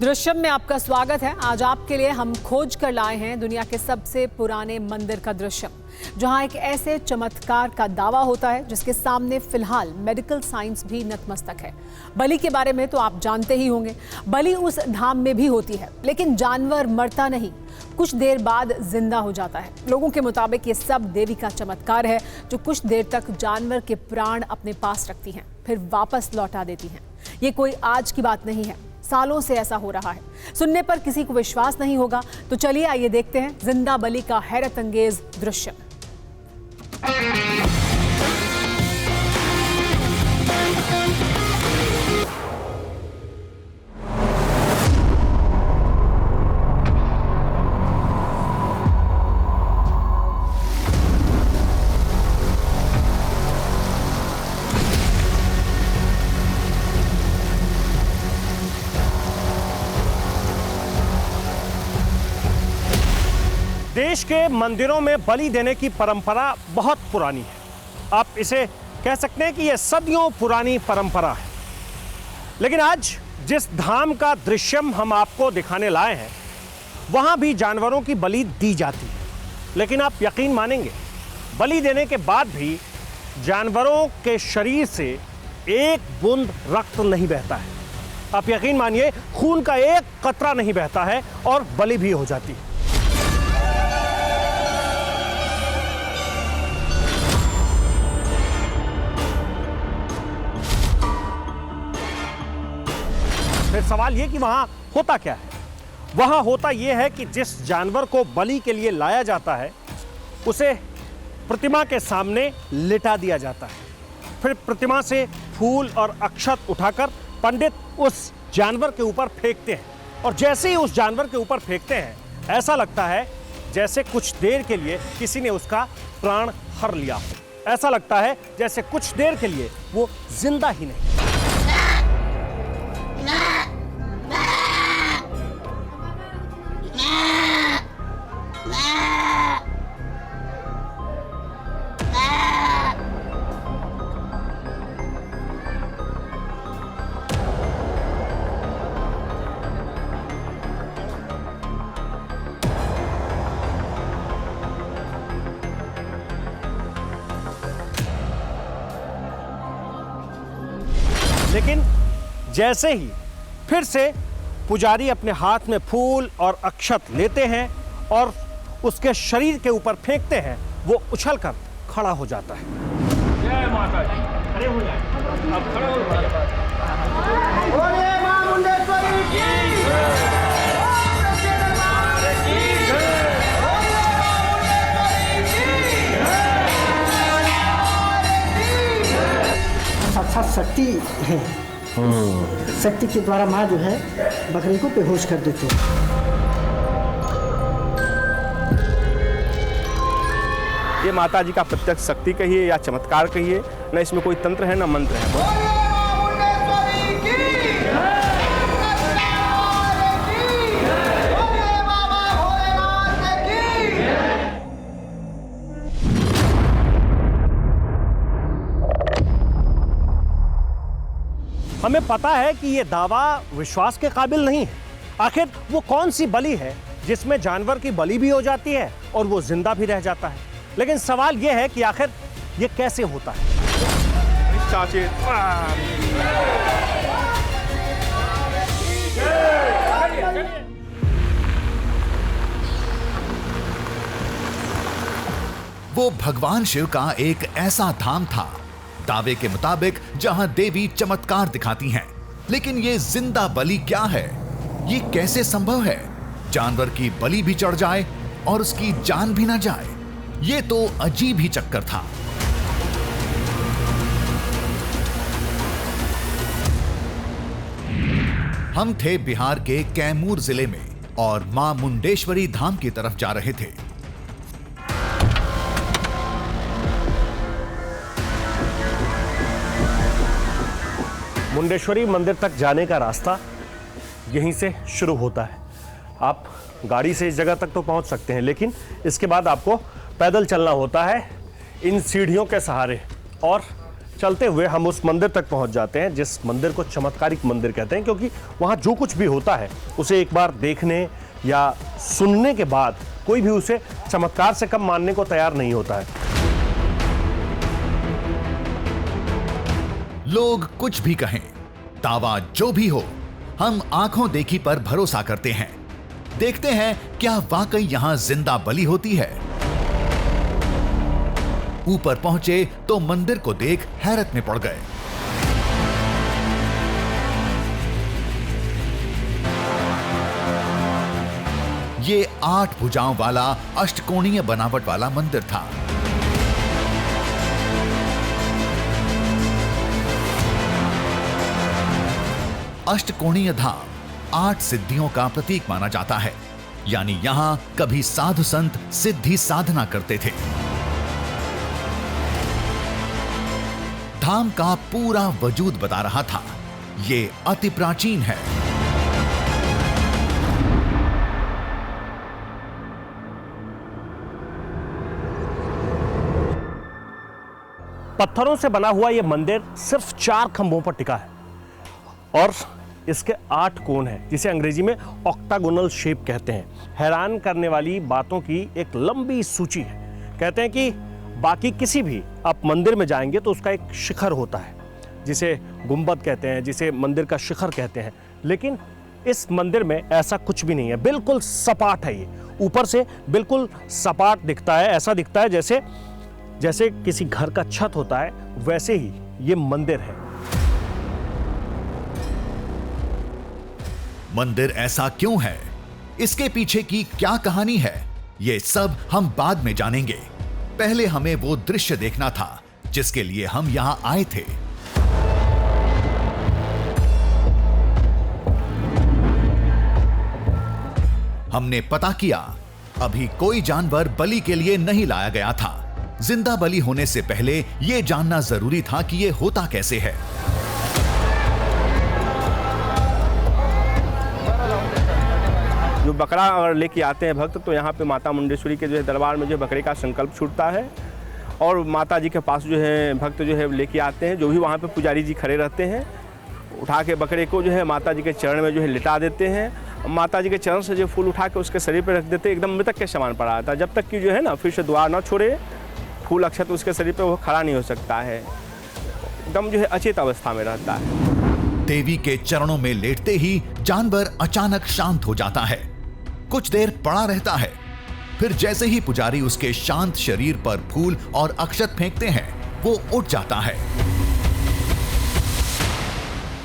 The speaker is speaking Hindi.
दृश्यम में आपका स्वागत है। आज आपके लिए हम खोज कर लाए हैं दुनिया के सबसे पुराने मंदिर का दृश्यम, जहां एक ऐसे चमत्कार का दावा होता है जिसके सामने फिलहाल मेडिकल साइंस भी नतमस्तक है। बलि के बारे में तो आप जानते ही होंगे। बलि उस धाम में भी होती है, लेकिन जानवर मरता नहीं, कुछ देर बाद जिंदा हो जाता है। लोगों के मुताबिक ये सब देवी का चमत्कार है, जो कुछ देर तक जानवर के प्राण अपने पास रखती हैं, फिर वापस लौटा देती हैं। ये कोई आज की बात नहीं है, सालों से ऐसा हो रहा है। सुनने पर किसी को विश्वास नहीं होगा, तो चलिए आइए देखते हैं जिंदा बलि का हैरत अंगेज दृश्य। देश के मंदिरों में बलि देने की परंपरा बहुत पुरानी है। आप इसे कह सकते हैं कि यह सदियों पुरानी परंपरा है। लेकिन आज जिस धाम का दृश्यम हम आपको दिखाने लाए हैं, वहां भी जानवरों की बलि दी जाती है। लेकिन आप यकीन मानेंगे, बलि देने के बाद भी जानवरों के शरीर से एक बूंद रक्त नहीं बहता है। आप यकीन मानिए, खून का एक कतरा नहीं बहता है और बलि भी हो जाती है। फिर सवाल ये कि वहां होता क्या है? वहां होता यह है कि जिस जानवर को बलि के लिए लाया जाता है, उसे प्रतिमा के सामने लिटा दिया जाता है। फिर प्रतिमा से फूल और अक्षत उठाकर पंडित उस जानवर के ऊपर फेंकते हैं, और जैसे ही उस जानवर के ऊपर फेंकते हैं, ऐसा लगता है जैसे कुछ देर के लिए किसी ने उसका प्राण हर लिया हो। ऐसा लगता है जैसे कुछ देर के लिए वो जिंदा ही नहीं। लेकिन जैसे ही फिर से पुजारी अपने हाथ में फूल और अक्षत लेते हैं और उसके शरीर के ऊपर फेंकते हैं, वो उछलकर खड़ा हो जाता है। जय माता दी। खड़े हो जाए, अब खड़े हो जाए। बोले मां मुंडेश्वरी की जय। साक्षात शक्ति है। शक्ति के द्वारा माँ जो है बकरी को बेहोश कर देती है। ये माता जी का प्रत्यक्ष शक्ति कहिए या चमत्कार कहिए, न इसमें कोई तंत्र है न मंत्र है। हमें पता है कि यह दावा विश्वास के काबिल नहीं है। आखिर वो कौन सी बलि है जिसमें जानवर की बलि भी हो जाती है और वो जिंदा भी रह जाता है? लेकिन सवाल यह है कि आखिर ये कैसे होता है? चाचे वो भगवान शिव का एक ऐसा धाम था, दावे के मुताबिक, जहां देवी चमत्कार दिखाती हैं। लेकिन ये जिंदा बलि क्या है? ये कैसे संभव है? जानवर की बलि भी चढ़ जाए और उसकी जान भी ना जाए। ये तो अजीब ही चक्कर था। हम थे बिहार के कैमूर जिले में और मां मुंडेश्वरी धाम की तरफ जा रहे थे। मुंडेश्वरी मंदिर तक जाने का रास्ता यहीं से शुरू होता है। आप गाड़ी से इस जगह तक तो पहुंच सकते हैं, लेकिन इसके बाद आपको पैदल चलना होता है इन सीढ़ियों के सहारे, और चलते हुए हम उस मंदिर तक पहुंच जाते हैं जिस मंदिर को चमत्कारिक मंदिर कहते हैं, क्योंकि वहां जो कुछ भी होता है उसे एक बार देखने या सुनने के बाद कोई भी उसे चमत्कार से कम मानने को तैयार नहीं होता है। लोग कुछ भी कहें, दावा जो भी हो, हम आंखों देखी पर भरोसा करते हैं। देखते हैं क्या वाकई यहां जिंदा बलि होती है। ऊपर पहुंचे तो मंदिर को देख हैरत में पड़ गए। ये 8 भुजाओं वाला अष्टकोणीय बनावट वाला मंदिर था। अष्टकोणीय धाम 8 सिद्धियों का प्रतीक माना जाता है, यानी यहां कभी साधु संत सिद्धि साधना करते थे। धाम का पूरा वजूद बता रहा था, ये अति प्राचीन है। पत्थरों से बना हुआ यह मंदिर सिर्फ 4 खंभों पर टिका है और इसके 8 कोण हैं, जिसे अंग्रेजी में ऑक्टागोनल शेप कहते हैं। हैरान करने वाली बातों की एक लंबी सूची है। कहते हैं कि बाकी किसी भी आप मंदिर में जाएंगे तो उसका एक शिखर होता है, जिसे गुंबद कहते हैं, जिसे मंदिर का शिखर कहते हैं, लेकिन इस मंदिर में ऐसा कुछ भी नहीं है। बिल्कुल सपाट है ये, ऊपर से बिल्कुल सपाट दिखता है। ऐसा दिखता है जैसे किसी घर का छत होता है, वैसे ही ये मंदिर है। मंदिर ऐसा क्यों है, इसके पीछे की क्या कहानी है, ये सब हम बाद में जानेंगे। पहले हमें वो दृश्य देखना था जिसके लिए हम यहां आए थे। हमने पता किया, अभी कोई जानवर बलि के लिए नहीं लाया गया था। जिंदा बलि होने से पहले यह जानना जरूरी था कि यह होता कैसे है। जो बकरा अगर लेके आते हैं भक्त, तो यहाँ पे माता मुंडेश्वरी के जो है दरबार में जो बकरे का संकल्प छूटता है और माता जी के पास जो है भक्त जो है लेके आते हैं। जो भी वहाँ पे पुजारी जी खड़े रहते हैं, उठा के बकरे को जो है माता जी के चरण में जो है लिटा देते हैं। माता जी के चरण से जो फूल उठा के उसके शरीर पर रख देते हैं, एकदम मृतक के समान पड़ा रहता है। जब तक कि जो है ना फिर से द्वार न छोड़े, फूल अक्षत उसके शरीर पे वो खड़ा नहीं हो सकता है, एकदम जो है अचेत अवस्था में रहता है। देवी के चरणों में लेटते ही जानवर अचानक शांत हो जाता है, कुछ देर पड़ा रहता है, फिर जैसे ही पुजारी उसके शांत शरीर पर फूल और अक्षत फेंकते हैं, वो उठ जाता है।